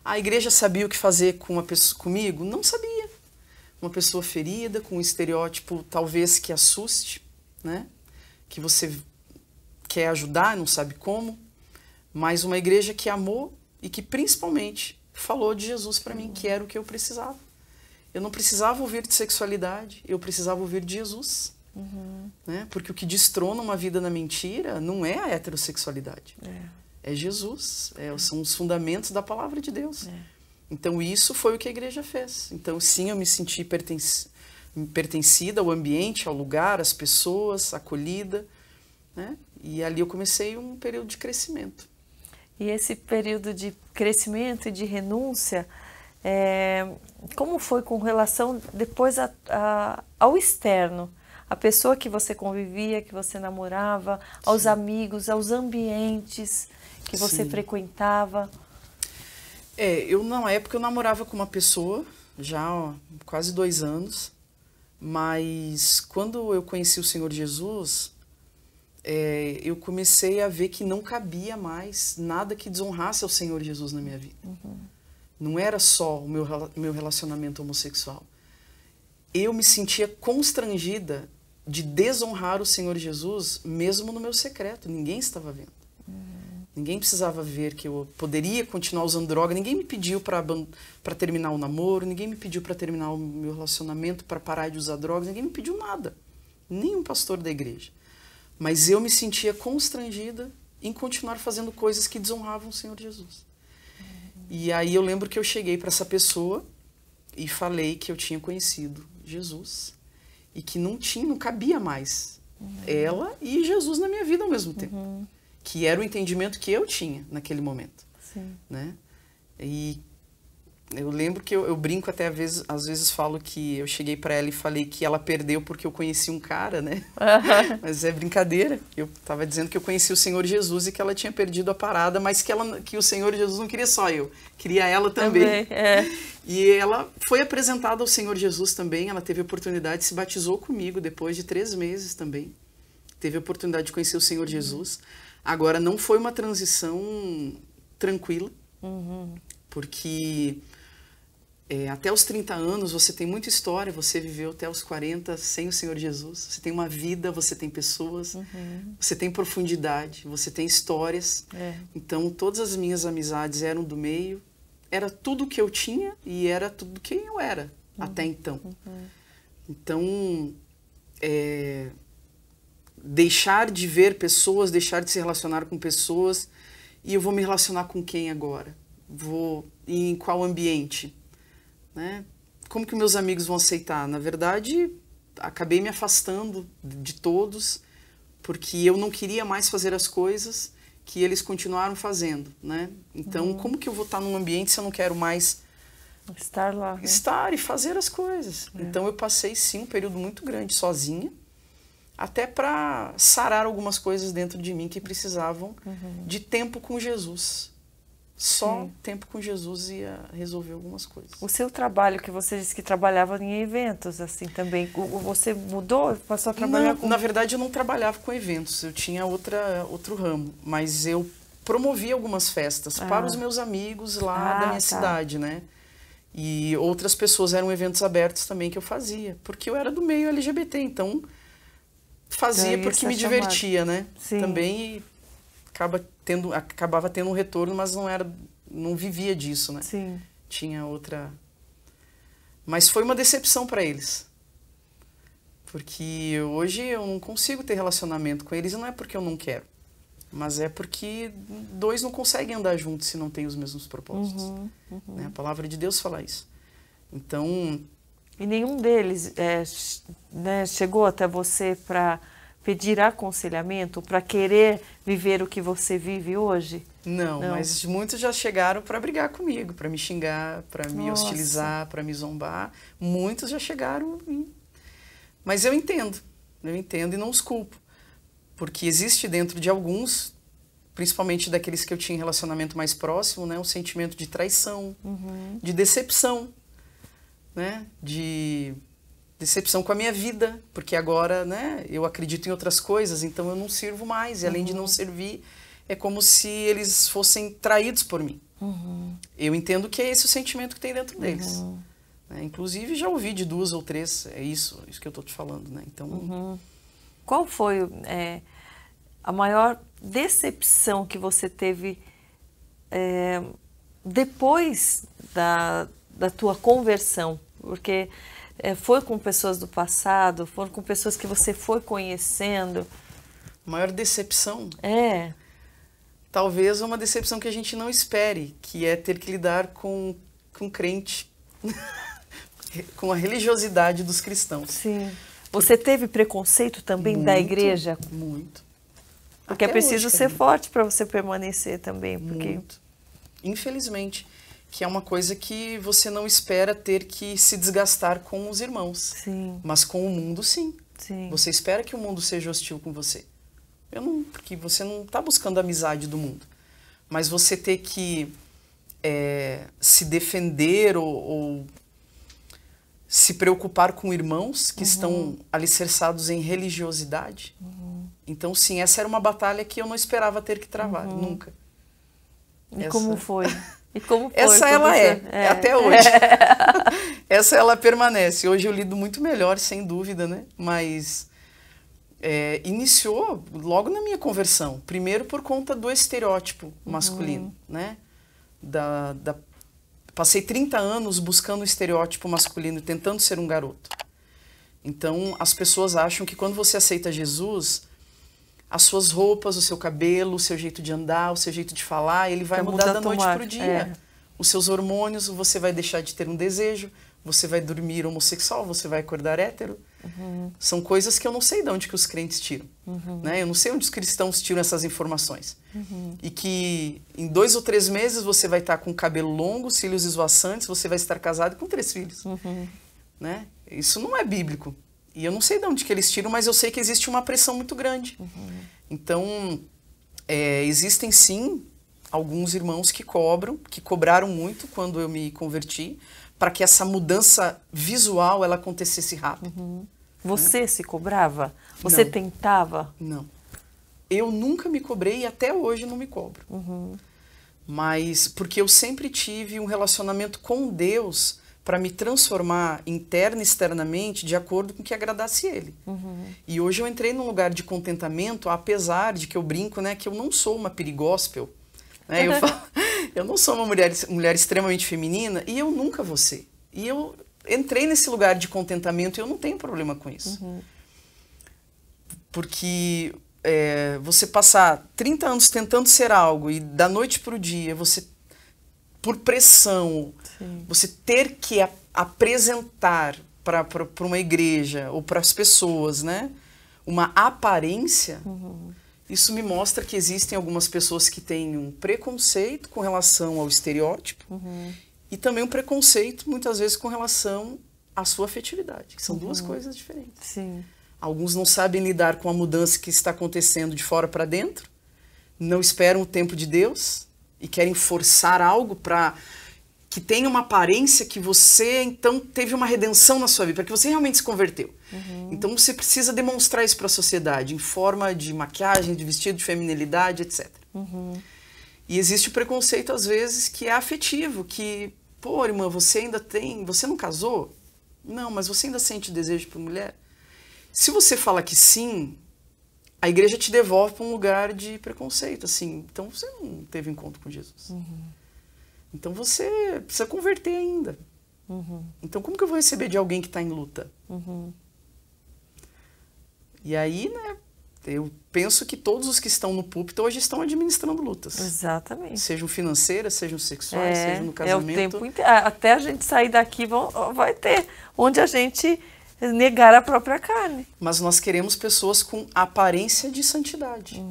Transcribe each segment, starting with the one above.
A igreja sabia o que fazer com uma pessoa, comigo? Não sabia. Uma pessoa ferida, com um estereótipo talvez que assuste, né? Que você quer ajudar, não sabe como, mas uma igreja que amou e que principalmente falou de Jesus para mim, que era o que eu precisava. Eu não precisava ouvir de sexualidade, eu precisava ouvir de Jesus. Né? Porque o que destrona uma vida na mentira não é a heterossexualidade. É Jesus, são os fundamentos da palavra de Deus. Então isso foi o que a igreja fez. Então sim, eu me senti pertencida ao ambiente, ao lugar, às pessoas, acolhida, né? E ali eu comecei um período de crescimento. E esse período de crescimento e de renúncia, como foi com relação depois ao externo? A pessoa que você convivia, que você namorava, aos amigos, aos ambientes que você frequentava? Na época eu namorava com uma pessoa, já há quase 2 anos, mas quando eu conheci o Senhor Jesus, eu comecei a ver que não cabia mais nada que desonrasse ao Senhor Jesus na minha vida. Não era só o meu relacionamento homossexual. Eu me sentia constrangida de desonrar o Senhor Jesus, mesmo no meu secreto. Ninguém estava vendo. Ninguém precisava ver que eu poderia continuar usando droga. Ninguém me pediu para terminar o namoro. Ninguém me pediu para terminar o meu relacionamento, para parar de usar drogas. Ninguém me pediu nada. Nenhum pastor da igreja. Mas eu me sentia constrangida em continuar fazendo coisas que desonravam o Senhor Jesus. E aí eu lembro que eu cheguei para essa pessoa e falei que eu tinha conhecido Jesus e que não cabia mais ela e Jesus na minha vida ao mesmo tempo. Que era o entendimento que eu tinha naquele momento. Né? E eu lembro que eu brinco até às vezes falo que eu cheguei para ela e falei que ela perdeu porque eu conheci um cara, né? Mas é brincadeira. Eu estava dizendo que eu conheci o Senhor Jesus e que ela tinha perdido a parada, mas que o Senhor Jesus não queria só eu, queria ela também. E ela foi apresentada ao Senhor Jesus também, ela teve a oportunidade, se batizou comigo depois de 3 meses também. Teve a oportunidade de conhecer o Senhor Jesus. Agora, não foi uma transição tranquila, porque até os 30 anos você tem muita história, você viveu até os 40 sem o Senhor Jesus, você tem uma vida, você tem pessoas, você tem profundidade, você tem histórias. Então, todas as minhas amizades eram do meio, era tudo que eu tinha e era tudo quem eu era até então. Então, deixar de ver pessoas, deixar de se relacionar com pessoas, e eu vou me relacionar com quem agora? Em qual ambiente? Né? Como que meus amigos vão aceitar? Na verdade, acabei me afastando de todos, porque eu não queria mais fazer as coisas que eles continuaram fazendo. Né? Então, como que eu vou estar num ambiente se eu não quero mais estar lá? Né? Estar e fazer as coisas. Então, eu passei, sim, um período muito grande sozinha, até para sarar algumas coisas dentro de mim que precisavam de tempo com Jesus. Só tempo com Jesus ia resolver algumas coisas. O seu trabalho, que você disse que trabalhava em eventos, assim, também, você mudou, passou a trabalhar com... Na verdade, eu não trabalhava com eventos, eu tinha outro ramo, mas eu promovia algumas festas para os meus amigos lá da minha cidade, né? E outras pessoas, eram eventos abertos também que eu fazia, porque eu era do meio LGBT, então fazia porque me divertia, né? Também acabava tendo um retorno, mas não vivia disso, né? Tinha outra... Mas foi uma decepção para eles. Porque hoje eu não consigo ter relacionamento com eles, e não é porque eu não quero, mas é porque 2 não conseguem andar juntos se não têm os mesmos propósitos. Né? A palavra de Deus fala isso. Então... E nenhum deles chegou até você para pedir aconselhamento, para querer viver o que você vive hoje? Não, mas muitos já chegaram para brigar comigo, para me xingar, para me hostilizar, para me zombar. Muitos já chegaram. Mas eu entendo e não os culpo. Porque existe dentro de alguns, principalmente daqueles que eu tinha relacionamento mais próximo, né, um sentimento de traição, de decepção. Né, de decepção com a minha vida, porque agora, né, eu acredito em outras coisas, então eu não sirvo mais, e além de não servir, é como se eles fossem traídos por mim. Eu entendo que é esse o sentimento que tem dentro deles. Inclusive, já ouvi de 2 ou 3, é isso que eu estou te falando, né? Então, Qual foi a maior decepção que você teve depois da tua conversão? Porque foi com pessoas do passado, foram com pessoas que você foi conhecendo. maior decepção? É. Talvez uma decepção que a gente não espere, que é ter que lidar com crente, com a religiosidade dos cristãos. Sim. Você teve preconceito também da igreja? Muito. Porque Até é preciso hoje, ser Karina. forte para você permanecer também. Porque... Muito. Infelizmente, que é uma coisa que você não espera ter que se desgastar com os irmãos. Sim. Mas com o mundo, sim. Sim. Você espera que o mundo seja hostil com você. Eu não, porque você não está buscando a amizade do mundo. Mas você ter que se defender ou se preocupar com irmãos que estão alicerçados em religiosidade. Então, sim, essa era uma batalha que eu não esperava ter que travar, nunca. E como foi? E como foi? Essa ela até hoje. Essa ela permanece. Hoje eu lido muito melhor, sem dúvida, né? Mas iniciou logo na minha conversão. Primeiro por conta do estereótipo masculino, né? Passei 30 anos buscando o estereótipo masculino, tentando ser um garoto. Então, as pessoas acham que quando você aceita Jesus, as suas roupas, o seu cabelo, o seu jeito de andar, o seu jeito de falar, ele vai mudar da noite para o dia. Os seus hormônios, você vai deixar de ter um desejo, você vai dormir homossexual, você vai acordar hétero. São coisas que eu não sei de onde que os crentes tiram. Né? Eu não sei onde os cristãos tiram essas informações. E que em 2 ou 3 meses você vai estar com cabelo longo, cílios esvoaçantes, você vai estar casado com 3 filhos. Né? Isso não é bíblico. E eu não sei de onde que eles tiram, mas eu sei que existe uma pressão muito grande. Então, existem sim alguns irmãos que cobraram muito quando eu me converti, para que essa mudança visual ela acontecesse rápido. Você se cobrava? Você Não. Tentava? Não. Eu nunca me cobrei e até hoje não me cobro. Mas porque eu sempre tive um relacionamento com Deus para me transformar interna e externamente de acordo com o que agradasse Ele. E hoje eu entrei num lugar de contentamento, apesar de que eu brinco, né, que eu não sou uma perigóspel. Né? Eu falo, eu não sou uma mulher extremamente feminina e eu nunca vou ser. E eu entrei nesse lugar de contentamento e eu não tenho problema com isso. Porque você passar 30 anos tentando ser algo e da noite para o dia, você, por pressão, você ter que apresentar para uma igreja ou para as pessoas, né, uma aparência, isso me mostra que existem algumas pessoas que têm um preconceito com relação ao estereótipo e também um preconceito, muitas vezes, com relação à sua afetividade, que são 2 coisas diferentes. Sim. Alguns não sabem lidar com a mudança que está acontecendo de fora para dentro, não esperam o tempo de Deus e querem forçar algo para que tenha uma aparência que você, então, teve uma redenção na sua vida, para que você realmente se converteu. Então, você precisa demonstrar isso para a sociedade, em forma de maquiagem, de vestido, de feminilidade, etc. E existe o preconceito, às vezes, que é afetivo, que, pô, irmã, você não casou? Não, mas você ainda sente desejo por mulher? Se você fala que sim, a igreja te devolve para um lugar de preconceito, assim. Então, você não teve encontro com Jesus. Então, você precisa converter ainda. Então, como que eu vou receber de alguém que está em luta? E aí, né, eu penso que todos os que estão no púlpito hoje estão administrando lutas. Exatamente. Sejam financeiras, sejam sexuais, sejam no casamento. É o tempo inteiro. Até a gente sair daqui vai ter onde a gente negar a própria carne. Mas nós queremos pessoas com aparência de santidade.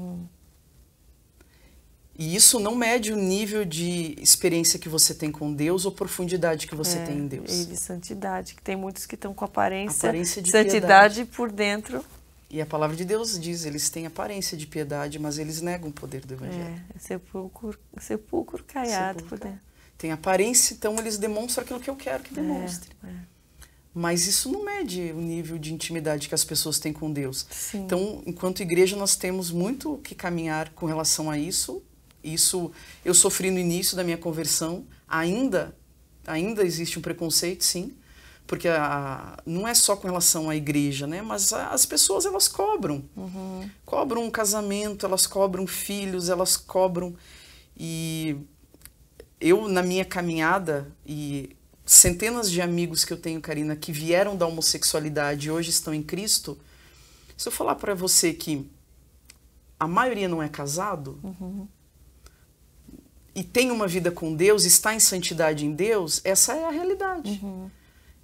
E isso não mede o nível de experiência que você tem com Deus ou profundidade que você tem em Deus. E de santidade, que tem muitos que estão com aparência de santidade piedade por dentro. E a palavra de Deus diz, eles têm aparência de piedade, mas eles negam o poder do Evangelho. Sepulcro caiado por dentro. Tem aparência, então eles demonstram aquilo que eu quero que demonstre. Mas isso não mede o nível de intimidade que as pessoas têm com Deus. Sim. Então, enquanto igreja, nós temos muito que caminhar com relação a isso, Isso eu sofri no início da minha conversão. Ainda existe um preconceito, sim, porque não é só com relação à igreja, né? Mas as pessoas, elas cobram. Cobram um casamento, elas cobram filhos, elas cobram. E eu, na minha caminhada, e centenas de amigos que eu tenho, Karina, que vieram da homossexualidade e hoje estão em Cristo, se eu falar para você que a maioria não é casado, e tem uma vida com Deus, está em santidade em Deus, essa é a realidade.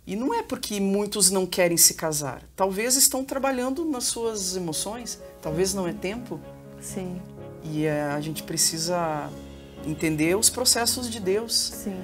E não é porque muitos não querem se casar. Talvez estão trabalhando nas suas emoções, talvez não é tempo. Sim. E a gente precisa entender os processos de Deus. Sim.